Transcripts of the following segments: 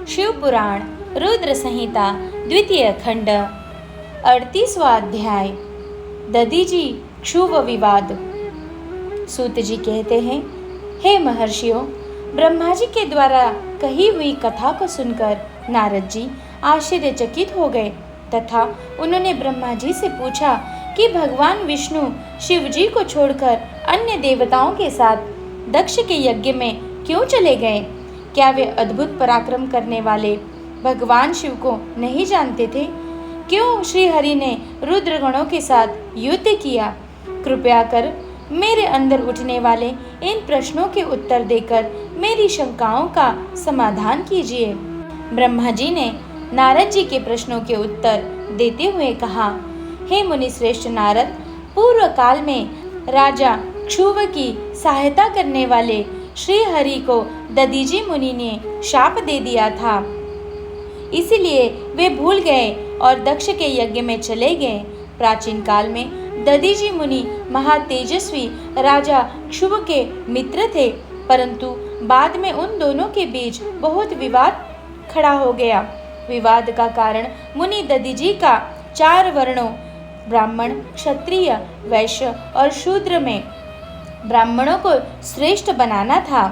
शिव पुराण रुद्र संहिता द्वितीय खंड 38वां अध्याय दधीजी क्षुव विवाद। सूत जी कहते हैं, हे महर्षियों, ब्रह्मा जी के द्वारा कही हुई कथा को सुनकर नारद जी आश्चर्यचकित हो गए तथा उन्होंने ब्रह्मा जी से पूछा कि भगवान विष्णु शिव जी को छोड़कर अन्य देवताओं के साथ दक्ष के यज्ञ में क्यों चले गए? क्या वे अद्भुत पराक्रम करने वाले भगवान शिव को नहीं जानते थे? क्यों श्री हरि ने रुद्र गणों के साथ युद्ध किया? कृपया कर मेरे अंदर उठने वाले इन प्रश्नों के उत्तर देकर मेरी शंकाओं का समाधान कीजिए। ब्रह्मा जी ने नारद जी के प्रश्नों के उत्तर देते हुए कहा, हे मुनि श्रेष्ठ नारद, पूर्व काल में राजा क्षुव की सहायता करने वाले श्री हरि को दधीजी मुनि ने शाप दे दिया था, इसलिए वे भूल गए और दक्ष के यज्ञ में चले गए। प्राचीन काल में दधीजी मुनि महातेजस्वी राजा क्षुव के मित्र थे, परंतु बाद में उन दोनों के बीच बहुत विवाद खड़ा हो गया। विवाद का कारण मुनि दधीजी का 4 वर्णों ब्राह्मण, क्षत्रिय, वैश्य और शूद्र में ब्राह्मणों को श्रेष्ठ बनाना था,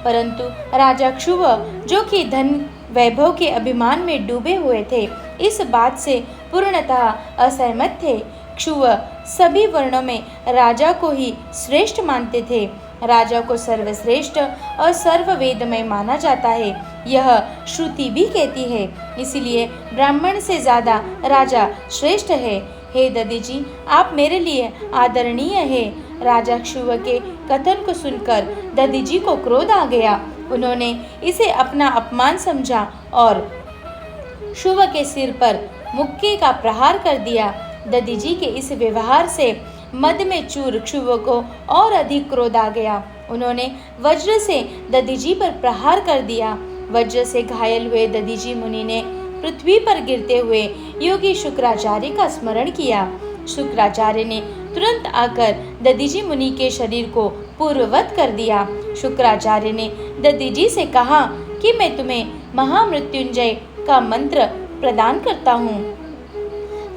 परंतु राजा क्षुव, जो कि धन वैभव के अभिमान में डूबे हुए थे, इस बात से पूर्णतः असहमत थे। क्षुव सभी वर्णों में राजा को ही श्रेष्ठ मानते थे। राजा को सर्वश्रेष्ठ और सर्ववेदमय माना जाता है, यह श्रुति भी कहती है, इसलिए ब्राह्मण से ज्यादा राजा श्रेष्ठ है। हे दधीजी, आप मेरे लिए आदरणीय है। राजा क्षुव के कथन को सुनकर दधीजी को क्रोध आ गया। उन्होंने इसे अपना अपमान समझा और क्षुव के सिर पर मुक्के का प्रहार कर दिया। दधीजी के इस व्यवहार से मद में चूर क्षुव को और अधिक क्रोध आ गया। उन्होंने वज्र से दधीजी पर प्रहार कर दिया। वज्र से घायल हुए दधीजी मुनि ने पृथ्वी पर गिरते हुए योगी शुक्राचार्य का स्मरण किया। शुक्राचार्य ने तुरंत आकर दधीजी मुनि के शरीर को पूर्ववत कर दिया। शुक्राचार्य ने दधीजी से कहा कि मैं तुम्हें महामृत्युंजय का मंत्र प्रदान करता हूँ।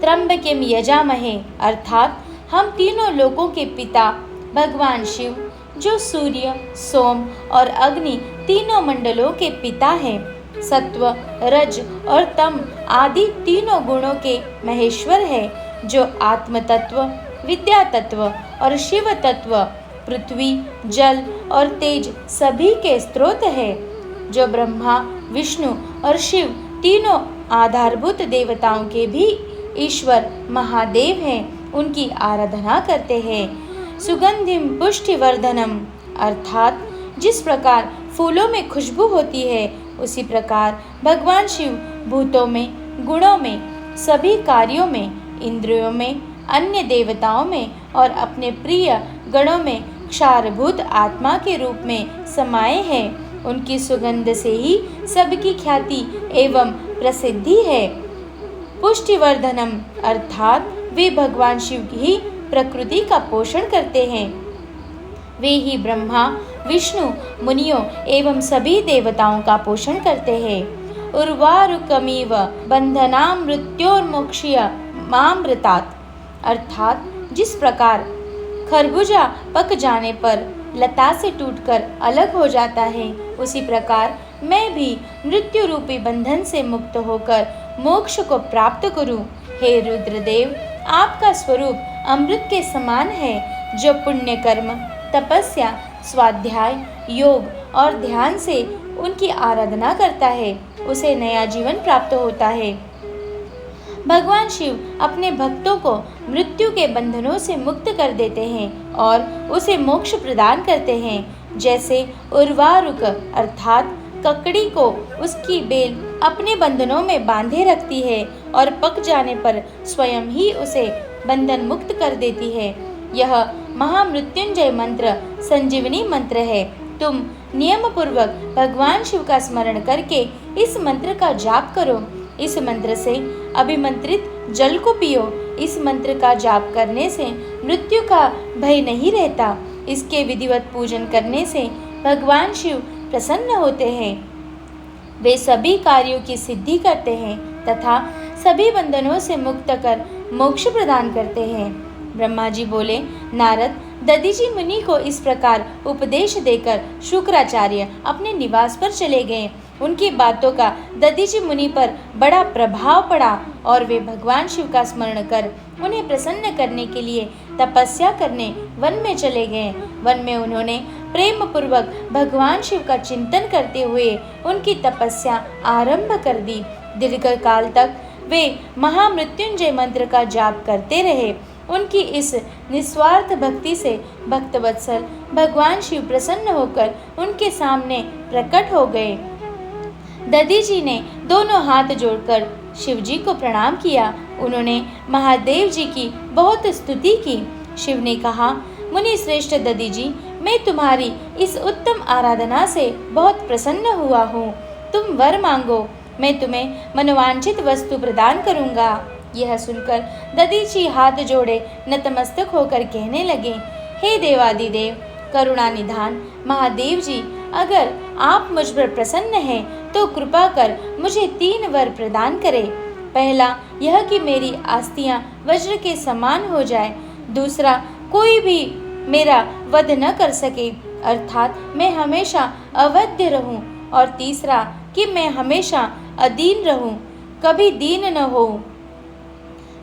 त्र्यंबकम यजामहे, अर्थात हम तीनों लोकों के पिता भगवान शिव, जो सूर्य, सोम और अग्नि तीनों मंडलों के पिता हैं, सत्व, रज और तम आदि तीनों गुणों के महेश्वर है, जो आत्म तत्व, विद्या तत्व और शिव तत्व, पृथ्वी, जल और तेज सभी के स्रोत है, जो ब्रह्मा, विष्णु और शिव तीनों आधारभूत देवताओं के भी ईश्वर महादेव हैं, उनकी आराधना करते हैं। सुगंधिम पुष्टिवर्धनम, अर्थात जिस प्रकार फूलों में खुशबू होती है, उसी प्रकार भगवान शिव भूतों में, गुणों में, सभी कार्यों में, इंद्रियों में, अन्य देवताओं में और अपने प्रिय गणों में क्षारभूत आत्मा के रूप में समाये हैं। उनकी सुगंध से ही सबकी ख्याति एवं प्रसिद्धि है। पुष्टिवर्धनम, अर्थात वे भगवान शिव की ही प्रकृति का पोषण करते हैं। वे ही ब्रह्मा, विष्णु, मुनियों एवं सभी देवताओं का पोषण करते हैं। उर्वारुकमिव बंधनाम मृत्योर्मोक्षीय मामृतात्, अर्थात जिस प्रकार खरबूजा पक जाने पर लता से टूटकर अलग हो जाता है, उसी प्रकार मैं भी मृत्यु रूपी बंधन से मुक्त होकर मोक्ष को प्राप्त करूं। हे रुद्रदेव, आपका स्वरूप अमृत के समान है, जो पुण्य कर्म, तपस्या, स्वाध्याय, योग और ध्यान से उनकी आराधना करता है, उसे नया जीवन प्राप्त होता है। भगवान शिव अपने भक्तों को मृत्यु के बंधनों से मुक्त कर देते हैं और उसे मोक्ष प्रदान करते हैं। जैसे उर्वारुक अर्थात ककड़ी को उसकी बेल अपने बंधनों में बांधे रखती है और पक जाने पर स्वयं ही उसे बंधन मुक्त कर देती है। यह महामृत्युंजय मंत्र संजीवनी मंत्र है। तुम नियम पूर्वक भगवान शिव का स्मरण करके इस मंत्र का जाप करो। इस मंत्र से अभिमंत्रित जल को पियो। इस मंत्र का जाप करने से मृत्यु का भय नहीं रहता। इसके विधिवत पूजन करने से भगवान शिव प्रसन्न होते हैं। वे सभी कार्यों की सिद्धि करते हैं तथा सभी बंधनों से मुक्त कर मोक्ष प्रदान करते हैं। ब्रह्मा जी बोले, नारद, दधीचि मुनि को इस प्रकार उपदेश देकर शुक्राचार्य अपने निवास पर चले गए। उनकी बातों का दधीचि मुनि पर बड़ा प्रभाव पड़ा और वे भगवान शिव का स्मरण कर उन्हें प्रसन्न करने के लिए तपस्या करने वन में चले गए। वन में उन्होंने प्रेम पूर्वक भगवान शिव का चिंतन करते हुए उनकी तपस्या आरंभ कर दी। दीर्घ काल तक वे महामृत्युंजय मंत्र का जाप करते रहे। उनकी इस निस्वार्थ भक्ति से भक्तवत्सल भगवान शिव प्रसन्न होकर उनके सामने प्रकट हो गए। दधीचि ने दोनों हाथ जोड़कर शिव जी को प्रणाम किया। उन्होंने महादेव जी की बहुत स्तुति की। शिव ने कहा, मुनि श्रेष्ठ दधीचि, मैं तुम्हारी इस उत्तम आराधना से बहुत प्रसन्न हुआ हूँ। तुम वर मांगो, मैं तुम्हें मनोवांछित वस्तु प्रदान करूँगा। यह सुनकर दधीचि हाथ जोड़े नतमस्तक होकर कहने लगे, हे देवादिदेव, करुणा निधान महादेव जी, अगर आप मुझ पर प्रसन्न हैं तो कृपा कर मुझे 3 वर प्रदान करें। पहला यह कि मेरी आस्तियाँ वज्र के समान हो जाए। दूसरा, कोई भी मेरा वध न कर सके, अर्थात मैं हमेशा अवध्य रहूं। और तीसरा कि मैं हमेशा अदीन रहूं, कभी दीन न हो।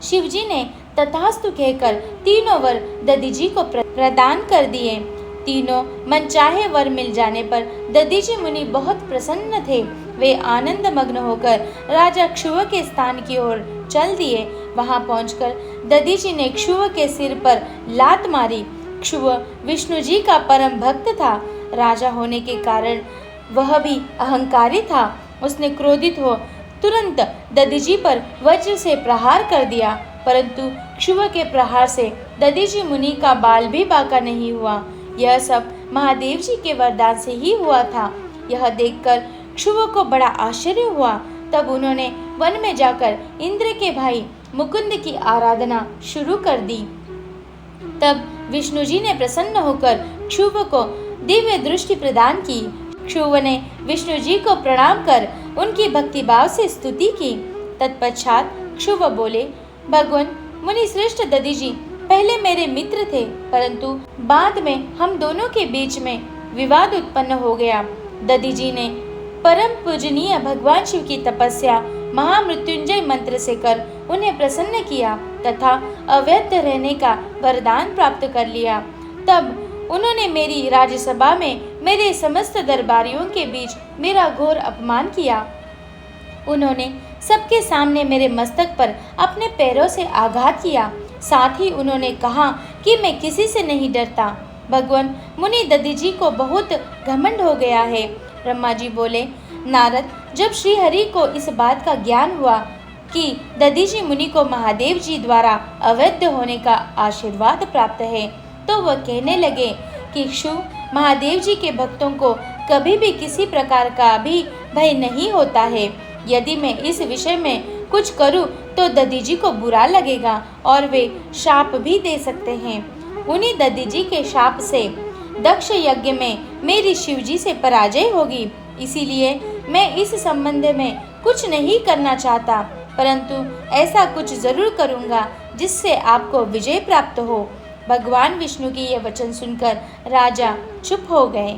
शिवजी ने तथास्तु कहकर 3 वर दधीचि को प्रदान कर दिए। तीनों मनचाहे वर मिल जाने पर दधीचि मुनि बहुत प्रसन्न थे। वे आनंद मग्न होकर राजा क्षुव के स्थान की ओर चल दिए। वहां पहुंचकर दधीचि ने क्षुव के सिर पर लात मारी। क्षुव विष्णु जी का परम भक्त था। राजा होने के कारण वह भी अहंकारी था। उसने क्रोधित हो तुरंत दधीचि पर वज्र से प्रहार कर दिया, परंतु क्षुव के प्रहार से दधीचि मुनि का बाल भी बांका नहीं हुआ। यह सब महादेव जी के वरदान से ही हुआ था। यह देखकर क्षुव को बड़ा आश्चर्य हुआ। तब उन्होंने वन में जाकर इंद्र के भाई मुकुंद की आराधना शुरू कर दी। तब विष्णु जी ने प्रसन्न होकर क्षुव को दिव्य दृष्टि प्रदान की। क्षुव ने विष्णु जी को प्रणाम कर उनकी भक्तिभाव से स्तुति की। तत्पश्चात क्षुव बोले, भगवान मुनि श्रेष्ठ दधीचि पहले मेरे मित्र थे, परंतु बाद में हम दोनों के बीच में विवाद उत्पन्न हो गया। दधीचि ने परम पूजनीय भगवान शिव की तपस्या महामृत्युंजय मंत्र से कर उन्हें प्रसन्न किया तथा अवैध रहने का वरदान प्राप्त कर लिया। तब उन्होंने मेरी राज्यसभा में मेरे समस्त दरबारियों के बीच मेरा घोर अपमान किया। उन्होंने सबके सामने मेरे मस्तक पर अपने पैरों से आघात किया। साथ ही उन्होंने कहा कि मैं किसी से नहीं डरता। भगवान मुनि दधीचि को बहुत घमंड हो गया है। ब्रह्मा जी बोले, नारद, जब श्री हरि को इस बात का ज्ञान हुआ कि दधीचि मुनि को महादेव जी द्वारा अवैध होने का आशीर्वाद प्राप्त है, तो वह कहने लगे कि क्षु महादेव जी के भक्तों को कभी भी किसी प्रकार का भी भय नहीं होता है। यदि मैं इस विषय में कुछ करूं तो दधीचि को बुरा लगेगा और वे शाप भी दे सकते हैं। उन्हीं दधीचि के शाप से दक्ष यज्ञ में मेरी शिवजी से पराजय होगी। इसीलिए मैं इस संबंध में कुछ नहीं करना चाहता, परंतु ऐसा कुछ जरूर करूँगा जिससे आपको विजय प्राप्त हो। भगवान विष्णु की यह वचन सुनकर राजा चुप हो गए।